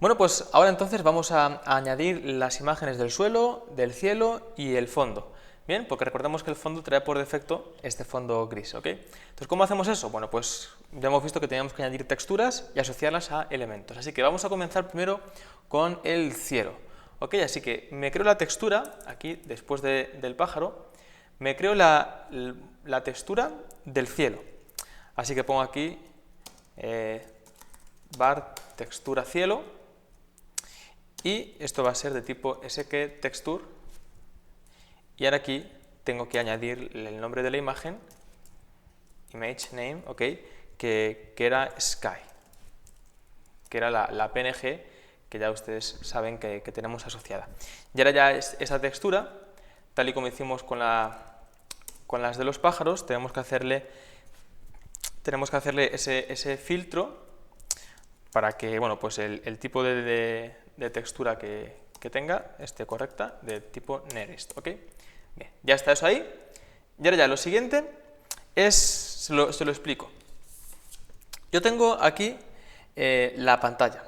Bueno, pues ahora entonces vamos a añadir las imágenes del suelo, del cielo y el fondo. Bien, porque recordemos que el fondo trae por defecto este fondo gris, ¿ok? Entonces, ¿cómo hacemos eso? Bueno, pues ya hemos visto que teníamos que añadir texturas y asociarlas a elementos. Así que vamos a comenzar primero con el cielo, ¿ok? Así que me creo la textura, aquí después del pájaro, me creo la textura del cielo. Así que pongo aquí var textura cielo. Y esto va a ser de tipo skTexture. Y ahora aquí tengo que añadir el nombre de la imagen, image name, ¿ok? Que era sky, que era la PNG que ya ustedes saben que tenemos asociada. Y ahora ya esa textura, tal y como hicimos con las de los pájaros, tenemos que hacerle ese filtro para que, bueno, pues el tipo de textura que tenga esté correcta, de tipo nearest, ¿ok? Bien, ya está eso ahí. Y ahora ya lo siguiente es, se lo explico. Yo tengo aquí la pantalla.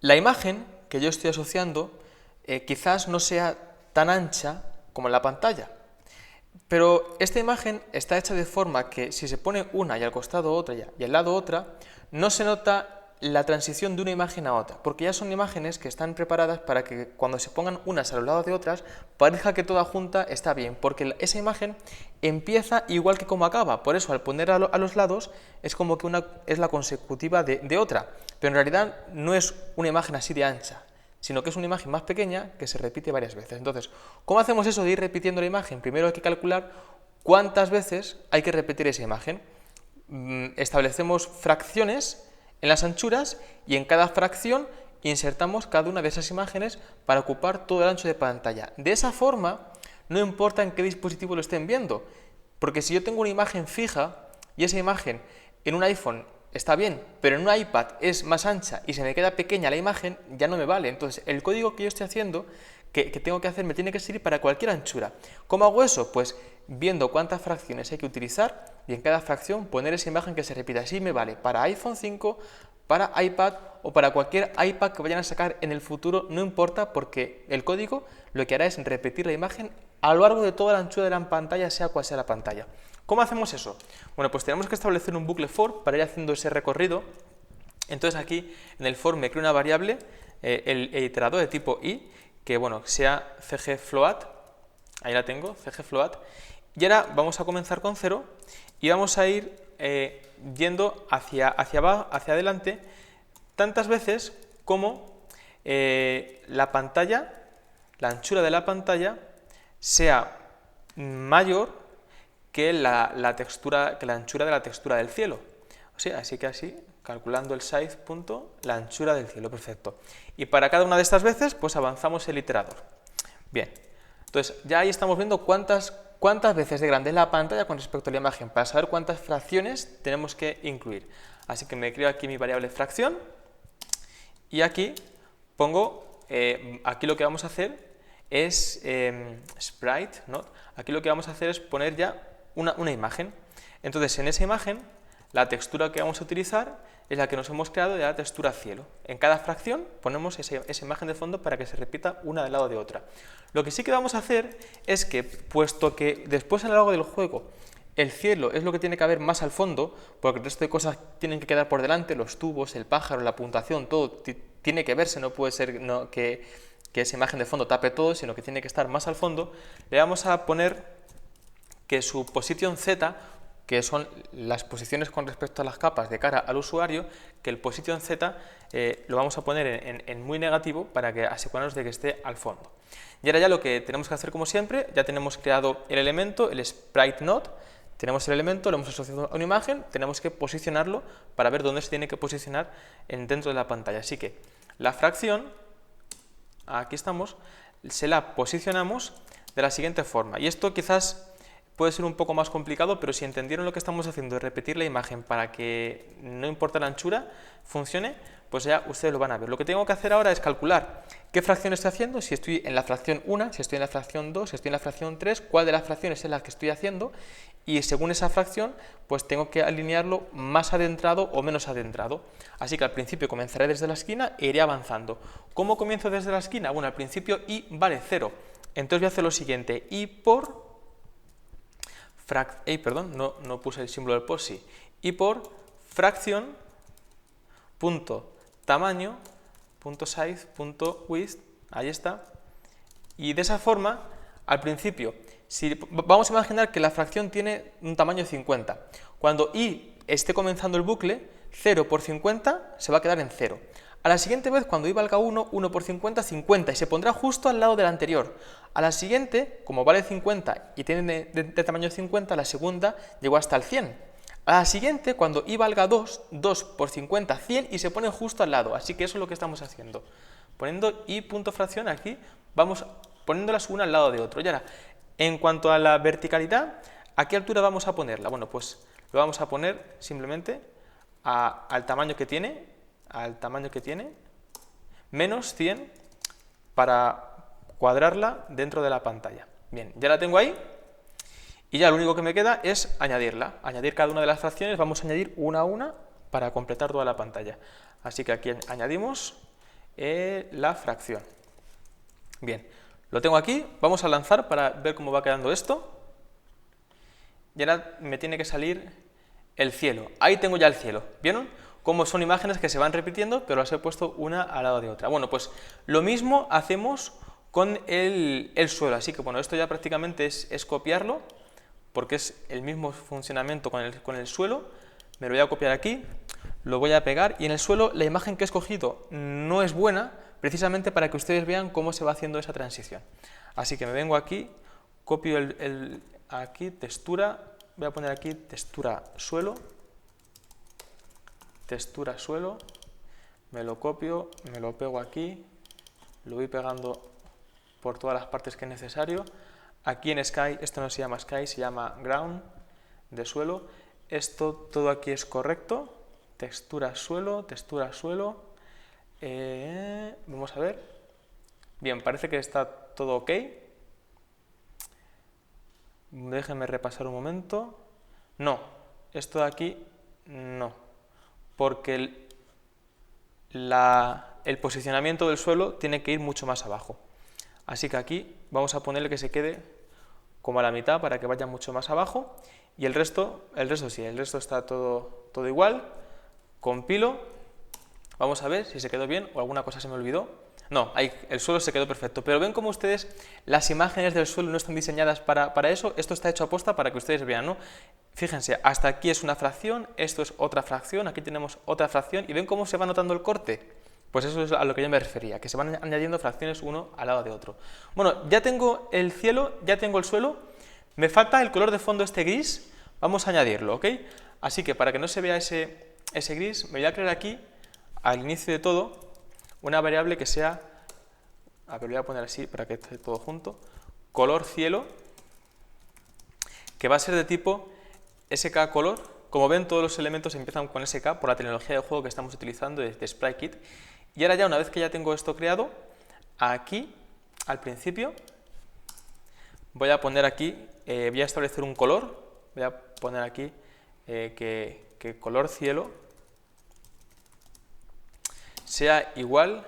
La imagen que yo estoy asociando quizás no sea tan ancha como la pantalla, pero esta imagen está hecha de forma que si se pone una y al costado otra y al lado otra, no se nota la transición de una imagen a otra, porque ya son imágenes que están preparadas para que cuando se pongan unas a los lados de otras, parezca que toda junta está bien, porque esa imagen empieza igual que como acaba, por eso al poner a los lados es como que una es la consecutiva de otra, pero en realidad no es una imagen así de ancha, sino que es una imagen más pequeña que se repite varias veces. Entonces, ¿cómo hacemos eso de ir repitiendo la imagen? Primero hay que calcular cuántas veces hay que repetir esa imagen. Establecemos fracciones en las anchuras y en cada fracción insertamos cada una de esas imágenes para ocupar todo el ancho de pantalla. De esa forma, no importa en qué dispositivo lo estén viendo, porque si yo tengo una imagen fija y esa imagen en un iPhone está bien, pero en un iPad es más ancha y se me queda pequeña la imagen, ya no me vale. Entonces, el código que yo estoy haciendo, que tengo que hacer, me tiene que servir para cualquier anchura. ¿Cómo hago eso? Pues viendo cuántas fracciones hay que utilizar y en cada fracción poner esa imagen que se repita. Así me vale para iPhone 5, para iPad o para cualquier iPad que vayan a sacar en el futuro, no importa, porque el código lo que hará es repetir la imagen a lo largo de toda la anchura de la pantalla, sea cual sea la pantalla. ¿Cómo hacemos eso? Bueno, pues tenemos que establecer un bucle for para ir haciendo ese recorrido. Entonces aquí en el for me creo una variable, el iterador de tipo i, que bueno, sea cgfloat, ahí la tengo, cgfloat, y ahora vamos a comenzar con 0 y vamos a ir yendo hacia abajo, hacia adelante, tantas veces como la pantalla, la anchura de la pantalla, sea mayor que la anchura de la textura del cielo. O sea, así que así, calculando el size punto, la anchura del cielo, perfecto. Y para cada una de estas veces, pues avanzamos el iterador. Bien, entonces ya ahí estamos viendo cuántas veces de grande es la pantalla con respecto a la imagen, para saber cuántas fracciones tenemos que incluir. Así que me creo aquí mi variable fracción, y aquí pongo, aquí lo que vamos a hacer es sprite, ¿no? Aquí lo que vamos a hacer es poner ya una imagen. Entonces, en esa imagen, la textura que vamos a utilizar es la que nos hemos creado de la textura cielo. En cada fracción ponemos esa imagen de fondo para que se repita una del lado de otra. Lo que sí que vamos a hacer es que, puesto que después a lo largo del juego el cielo es lo que tiene que haber más al fondo, porque el resto de cosas tienen que quedar por delante, los tubos, el pájaro, la puntuación, todo tiene que verse, no puede ser que esa imagen de fondo tape todo, sino que tiene que estar más al fondo, le vamos a poner que su posición Z, que son las posiciones con respecto a las capas de cara al usuario, que el position Z lo vamos a poner en muy negativo para que asegurarnos de que esté al fondo. Y ahora ya lo que tenemos que hacer, como siempre, ya tenemos creado el elemento, el sprite node, tenemos el elemento, lo hemos asociado a una imagen, tenemos que posicionarlo para ver dónde se tiene que posicionar dentro de la pantalla. Así que la fracción, aquí estamos, se la posicionamos de la siguiente forma. Y esto quizás puede ser un poco más complicado, pero si entendieron lo que estamos haciendo de repetir la imagen para que no importa la anchura, funcione, pues ya ustedes lo van a ver. Lo que tengo que hacer ahora es calcular qué fracción estoy haciendo, si estoy en la fracción 1, si estoy en la fracción 2, si estoy en la fracción 3, cuál de las fracciones es la que estoy haciendo, y según esa fracción, pues tengo que alinearlo más adentrado o menos adentrado. Así que al principio comenzaré desde la esquina e iré avanzando. ¿Cómo comienzo desde la esquina? Bueno, al principio i vale 0. Entonces voy a hacer lo siguiente, i por... no puse el símbolo del por sí. I por fracción punto tamaño punto size punto width, ahí está. Y de esa forma, al principio, vamos a imaginar que la fracción tiene un tamaño 50. Cuando i esté comenzando el bucle, 0 por 50 se va a quedar en 0. A la siguiente vez, cuando i valga 1, 1 por 50, 50, y se pondrá justo al lado del anterior. A la siguiente, como vale 50 y tiene de tamaño 50, la segunda llegó hasta el 100. A la siguiente, cuando i valga 2, 2 por 50, 100, y se pone justo al lado. Así que eso es lo que estamos haciendo. Poniendo i punto fracción aquí, vamos poniéndolas una al lado de otro. Y ahora, en cuanto a la verticalidad, ¿a qué altura vamos a ponerla? Bueno, pues lo vamos a poner simplemente al tamaño que tiene, menos 100, para cuadrarla dentro de la pantalla. Bien, ya la tengo ahí. Y ya lo único que me queda es añadirla, añadir cada una de las fracciones, vamos a añadir una a una para completar toda la pantalla. Así que aquí añadimos la fracción. Bien, lo tengo aquí, vamos a lanzar para ver cómo va quedando esto. Y ahora me tiene que salir el cielo, ahí tengo ya el cielo, ¿vieron? Como son imágenes que se van repitiendo, pero las he puesto una al lado de otra. Bueno, pues lo mismo hacemos con el suelo, así que bueno, esto ya prácticamente es copiarlo, porque es el mismo funcionamiento con el suelo. Me lo voy a copiar aquí, lo voy a pegar, y en el suelo la imagen que he escogido no es buena, precisamente para que ustedes vean cómo se va haciendo esa transición. Así que me vengo aquí, copio aquí textura, voy a poner aquí textura suelo, me lo copio, me lo pego aquí, lo voy pegando por todas las partes que es necesario. Aquí en Sky, esto no se llama Sky, se llama Ground, de suelo. Esto todo aquí es correcto. Textura suelo. Vamos a ver. Bien, parece que está todo ok. Déjenme repasar un momento. No, esto de aquí no, porque el posicionamiento del suelo tiene que ir mucho más abajo. Así que aquí vamos a ponerle que se quede como a la mitad para que vaya mucho más abajo, y el resto sí, el resto está todo igual. Compilo, vamos a ver si se quedó bien o alguna cosa se me olvidó. No, ahí el suelo se quedó perfecto, pero ven como ustedes las imágenes del suelo no están diseñadas para eso. Esto está hecho a posta para que ustedes vean, ¿no? Fíjense, hasta aquí es una fracción, esto es otra fracción, aquí tenemos otra fracción, y ven cómo se va notando el corte. Pues eso es a lo que yo me refería, que se van añadiendo fracciones uno al lado de otro. Bueno, ya tengo el cielo, ya tengo el suelo, me falta el color de fondo este gris, vamos a añadirlo, ¿ok? Así que para que no se vea ese gris, me voy a crear aquí, al inicio de todo, una variable que sea, a ver, lo voy a poner así para que esté todo junto, color cielo, que va a ser de tipo skColor. Como ven, todos los elementos empiezan con SK por la tecnología de juego que estamos utilizando de SpriteKit. Y ahora ya, una vez que ya tengo esto creado, aquí, al principio, voy a poner aquí, voy a establecer un color, voy a poner aquí que color cielo sea igual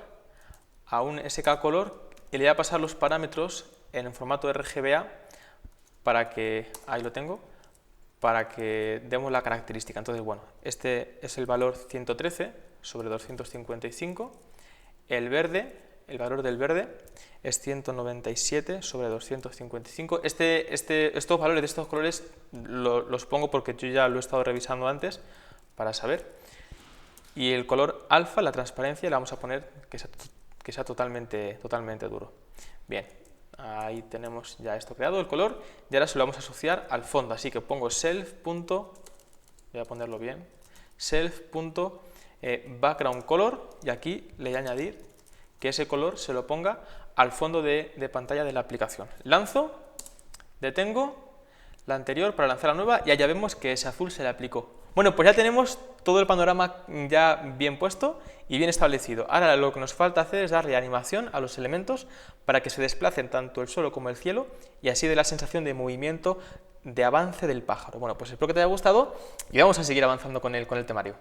a un skColor, y le voy a pasar los parámetros en formato RGBA para que, ahí lo tengo, para que demos la característica. Entonces, bueno, este es el valor 113 sobre 255, el valor del verde es 197 sobre 255. Estos valores de estos colores los pongo porque yo ya lo he estado revisando antes para saber. Y el color alfa, la transparencia, le vamos a poner que sea totalmente duro. Bien. Ahí tenemos ya esto creado, el color, y ahora se lo vamos a asociar al fondo, así que pongo self. Voy a ponerlo bien, self.background color, y aquí le voy a añadir que ese color se lo ponga al fondo de pantalla de la aplicación. Lanzo, detengo la anterior para lanzar la nueva, y ya vemos que ese azul se le aplicó. Bueno, pues ya tenemos todo el panorama ya bien puesto y bien establecido. Ahora lo que nos falta hacer es darle animación a los elementos para que se desplacen tanto el suelo como el cielo y así dé la sensación de movimiento, de avance del pájaro. Bueno, pues espero que te haya gustado y vamos a seguir avanzando con el temario.